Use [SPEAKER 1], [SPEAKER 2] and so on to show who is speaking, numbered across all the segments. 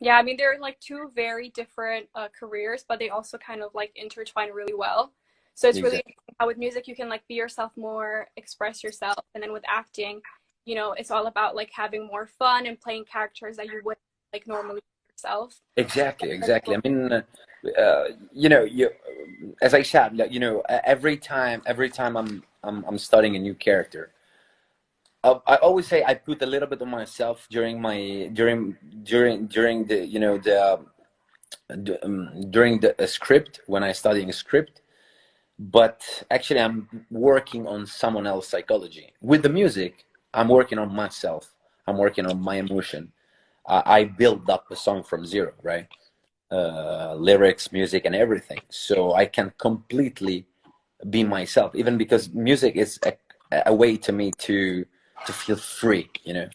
[SPEAKER 1] Yeah, I mean, they're like two very different careers, but they also kind of like intertwine really well. So it's really
[SPEAKER 2] Exactly.
[SPEAKER 1] interesting how with music you can like be yourself more, express yourself, and then with acting, it's all about like having more fun and playing characters that you would like normally yourself.
[SPEAKER 2] Exactly,
[SPEAKER 1] That's
[SPEAKER 2] exactly.
[SPEAKER 1] cool.
[SPEAKER 2] I mean, you, as I said, like, every time I'm studying a new character, I always say I put a little bit of myself during the during the script when I studying a script, but actually I'm working on someone else's psychology. With the music, I'm working on myself. I'm working on my emotion. I build up a song from zero, right? Lyrics, music, and everything. So I can completely be myself, even because music is a way to me to feel free, you know.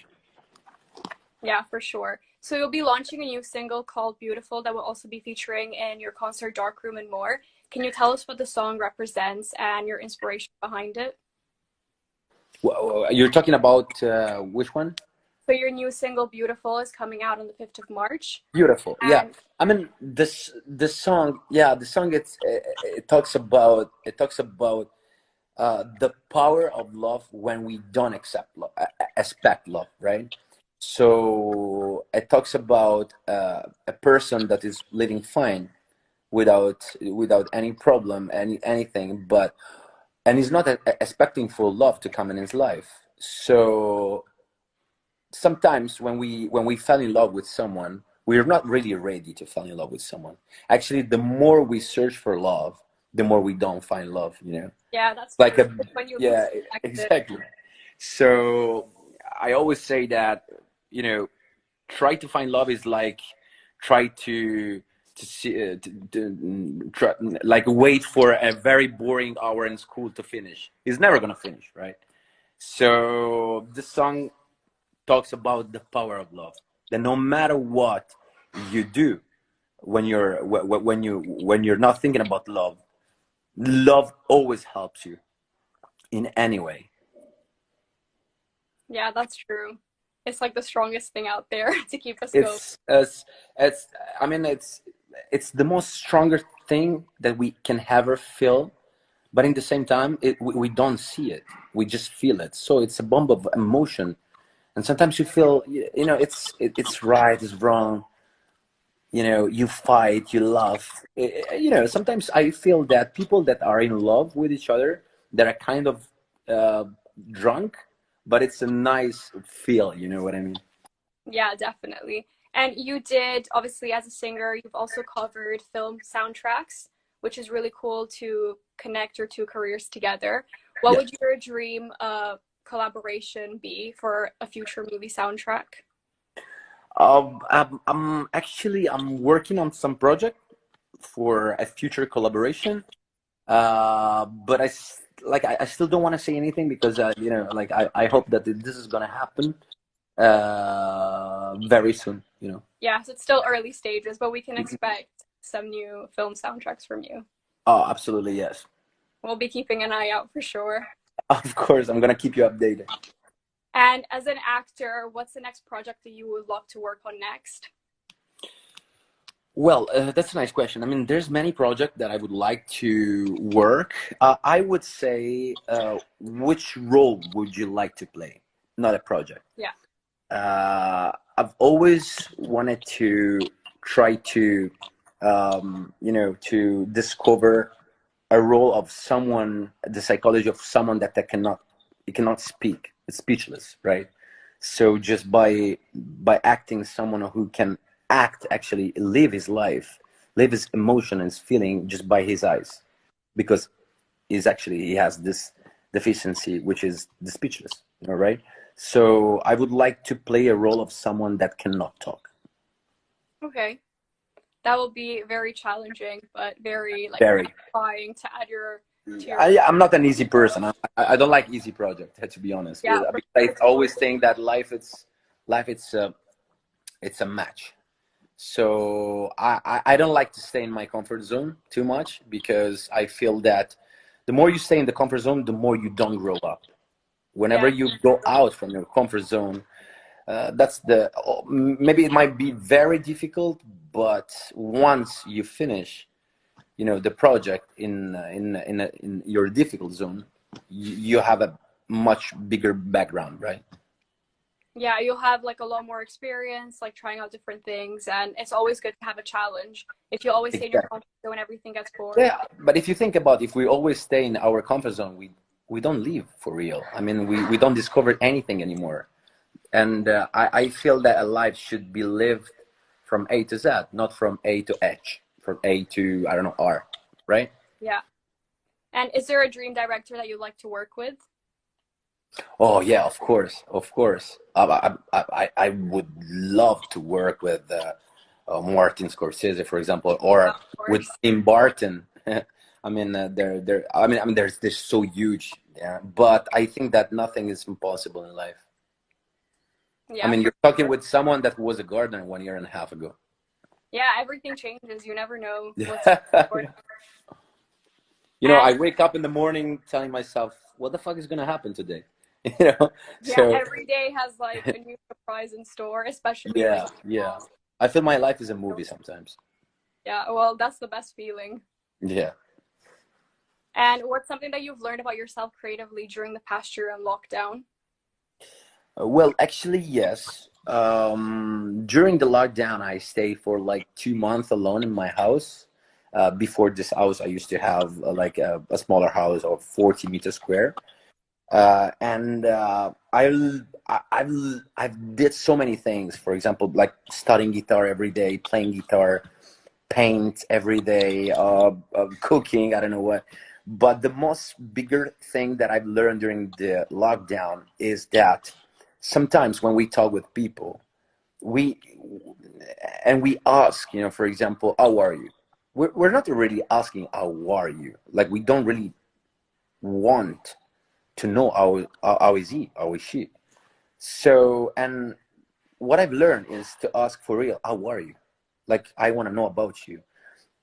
[SPEAKER 1] Yeah, for sure. So you'll be launching a new single called Beautiful that will also be featuring in your concert Dark Room and more. Can you tell us what the song represents and your inspiration behind it?
[SPEAKER 2] You're talking about which one?
[SPEAKER 1] So your new single Beautiful is coming out on the 5th of March.
[SPEAKER 2] Beautiful. Yeah.
[SPEAKER 1] And
[SPEAKER 2] I mean, this song. Yeah, the song. It talks about the power of love when we don't accept love, expect love, right? So it talks about a person that is living fine without any problem, anything, but and he's not expecting for love to come in his life. So sometimes when we fell in love with someone, we're not really ready to fall in love with someone. Actually, the more we search for love, the more we don't find love.
[SPEAKER 1] yeah, that's
[SPEAKER 2] Like
[SPEAKER 1] true.
[SPEAKER 2] a
[SPEAKER 1] It's when you
[SPEAKER 2] Yeah,
[SPEAKER 1] least expect it.
[SPEAKER 2] exactly. So I always say that you know try to find love is like try to see try, like wait for a very boring hour in school to finish. It's never gonna finish, right? So this song talks about the power of love, that no matter what you do when you're not thinking about love, love always helps you in any way.
[SPEAKER 1] Yeah, that's true. It's like the strongest thing out there to keep us going.
[SPEAKER 2] It's I mean it's the most stronger thing that we can ever feel, but in the same time we don't see it, we just feel it. So it's a bomb of emotion, and sometimes you feel it's right, it's wrong. You fight, you laugh. Sometimes I feel that people that are in love with each other, that are kind of uh, drunk, but it's a nice feel. You know what I mean?
[SPEAKER 1] Yeah, definitely. And you did, obviously, as a singer, you've also covered film soundtracks, which is really cool to connect your two careers together. What
[SPEAKER 2] Yeah.
[SPEAKER 1] would your dream collaboration be for a future movie soundtrack?
[SPEAKER 2] I'm working on some project for a future collaboration. But I still don't want to say anything because like I hope that this is gonna happen very soon.
[SPEAKER 1] Yeah, so it's still early stages, but we can expect some new film soundtracks from you.
[SPEAKER 2] Oh, absolutely, yes.
[SPEAKER 1] We'll be keeping an eye out for sure.
[SPEAKER 2] Of course, I'm gonna keep you updated.
[SPEAKER 1] And as an actor, what's the next project that you would love to work on next?
[SPEAKER 2] Well, that's a nice question. I mean, there's many projects that I would like to work. I would say, which role would you like to play? Not a project.
[SPEAKER 1] Yeah.
[SPEAKER 2] I've always wanted to try to discover a role of someone, the psychology of someone that cannot speak, it's speechless, right? So just by acting someone who can act, actually live his life, live his emotion and his feeling just by his eyes, because he has this deficiency, which is the speechless. All right. So I would like to play a role of someone that cannot talk.
[SPEAKER 1] Okay. That will be very challenging, but very like
[SPEAKER 2] Very.
[SPEAKER 1] gratifying to add your to your
[SPEAKER 2] I'm not an easy person. I don't like easy projects, to be honest.
[SPEAKER 1] yeah, for
[SPEAKER 2] I
[SPEAKER 1] sure.
[SPEAKER 2] always think that life it's a match. So I don't like to stay in my comfort zone too much, because I feel that the more you stay in the comfort zone, the more you don't grow up. Whenever
[SPEAKER 1] Yeah,
[SPEAKER 2] you go out from your comfort zone, That's the maybe it might be very difficult, but once you finish, the project in your difficult zone, you have a much bigger background, right?
[SPEAKER 1] Yeah, you'll have like a lot more experience, like trying out different things, and it's always good to have a challenge. If you always stay in your
[SPEAKER 2] Exactly.
[SPEAKER 1] comfort zone, everything gets boring.
[SPEAKER 2] Yeah, but if you think about, if we always stay in our comfort zone, we don't live for real. I mean, we don't discover anything anymore. And I feel that a life should be lived from A to Z, not from A to H, from A to, I don't know, R, right?
[SPEAKER 1] Yeah. And is there a dream director that you'd like to work with?
[SPEAKER 2] Oh yeah, of course, of course. I would love to work with Martin Scorsese, for example,
[SPEAKER 1] Yeah,
[SPEAKER 2] or
[SPEAKER 1] of
[SPEAKER 2] with
[SPEAKER 1] course.
[SPEAKER 2] Tim Burton. I mean, they're. I mean, they're so huge. Yeah, but I think that nothing is impossible in life. I
[SPEAKER 1] Yeah,
[SPEAKER 2] mean,
[SPEAKER 1] for
[SPEAKER 2] you're talking
[SPEAKER 1] sure.
[SPEAKER 2] with someone that was a gardener 1 year and a half ago.
[SPEAKER 1] Yeah, everything changes. You never know what's going.
[SPEAKER 2] I
[SPEAKER 1] And
[SPEAKER 2] wake up in the morning telling myself, "What the fuck is gonna happen today?" You know.
[SPEAKER 1] yeah,
[SPEAKER 2] So
[SPEAKER 1] every day has like a new surprise in store, especially like
[SPEAKER 2] yeah, yeah. I feel my life is a movie sometimes.
[SPEAKER 1] yeah, well, that's the best feeling.
[SPEAKER 2] Yeah.
[SPEAKER 1] And what's something that you've learned about yourself creatively during the past year in lockdown?
[SPEAKER 2] Well, actually, yes. During the lockdown, I stayed for like 2 months alone in my house. Before this house, I used to have like a smaller house of 40 meters square. And I've did so many things. For example, like studying guitar every day, playing guitar, paint every day, cooking. I don't know what. But the most bigger thing that I've learned during the lockdown is that sometimes when we talk with people, we we ask, for example, how are you? We're not really asking how are you. Like we don't really want to know how is he, how is she. So, and what I've learned is to ask for real, how are you? Like I want to know about you.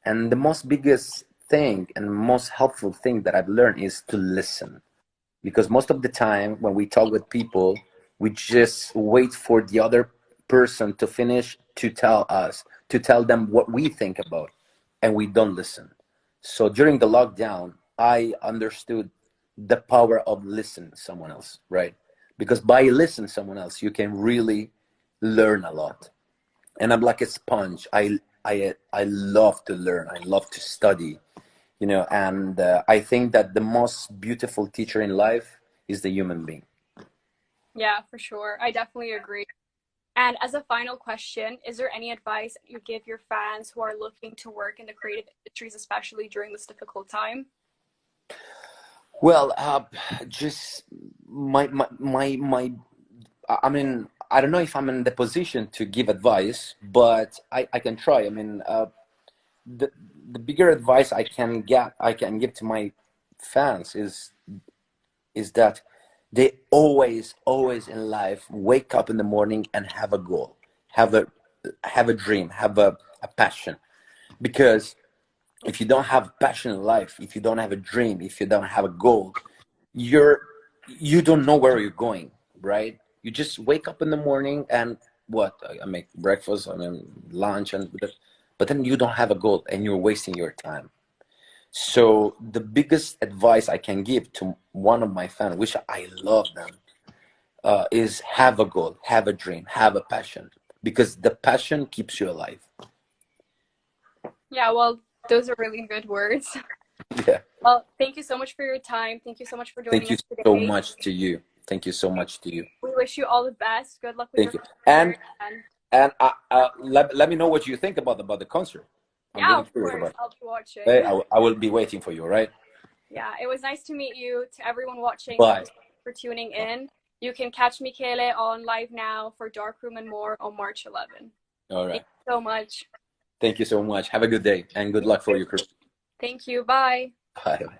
[SPEAKER 2] And the most biggest thing and most helpful thing that I've learned is to listen. Because most of the time when we talk with people, we just wait for the other person to finish to tell us, to tell them what we think about, and we don't listen. So during the lockdown, I understood the power of listening to someone else, right? Because by listening to someone else, you can really learn a lot. And I'm like a sponge. I love to learn. I love to study, and I think that the most beautiful teacher in life is the human being.
[SPEAKER 1] Yeah, for sure. I definitely agree. And as a final question, is there any advice you give your fans who are looking to work in the creative industries, especially during this difficult time?
[SPEAKER 2] Well, just my. I mean, I don't know if I'm in the position to give advice, but I can try. I mean, the the bigger advice I can give to my fans is that they always in life wake up in the morning and have a goal, have a dream, have a passion. Because if you don't have passion in life, if you don't have a dream, if you don't have a goal, you're you don't know where you're going, right? You just wake up in the morning and what, I make breakfast, I mean lunch, but then you don't have a goal and you're wasting your time. So the biggest advice I can give to one of my fans, which I love them, is have a goal, have a dream, have a passion, because the passion keeps you alive.
[SPEAKER 1] Yeah, well, those are really good words.
[SPEAKER 2] Yeah.
[SPEAKER 1] Well, thank you so much for your time. Thank you so much for
[SPEAKER 2] Thank
[SPEAKER 1] joining
[SPEAKER 2] you
[SPEAKER 1] us
[SPEAKER 2] so
[SPEAKER 1] today.
[SPEAKER 2] much to you. Thank you so much to you.
[SPEAKER 1] We wish you all the best. Good luck with your
[SPEAKER 2] Thank you.
[SPEAKER 1] concert. And
[SPEAKER 2] And let me know what you think about the concert. I'm
[SPEAKER 1] yeah,
[SPEAKER 2] really
[SPEAKER 1] of
[SPEAKER 2] curious
[SPEAKER 1] course,
[SPEAKER 2] about it.
[SPEAKER 1] I'll be
[SPEAKER 2] Okay?
[SPEAKER 1] watching.
[SPEAKER 2] I will be waiting for you, right?
[SPEAKER 1] Yeah, it was nice to meet you. To everyone watching, thank
[SPEAKER 2] Bye.
[SPEAKER 1] you so much for tuning in. You can catch Michele on live now for Darkroom and More on March 11th.
[SPEAKER 2] All
[SPEAKER 1] Thank
[SPEAKER 2] right.
[SPEAKER 1] you so much.
[SPEAKER 2] Thank you so much. Have a good day and good luck for your crew.
[SPEAKER 1] Thank you. Bye.
[SPEAKER 2] Bye.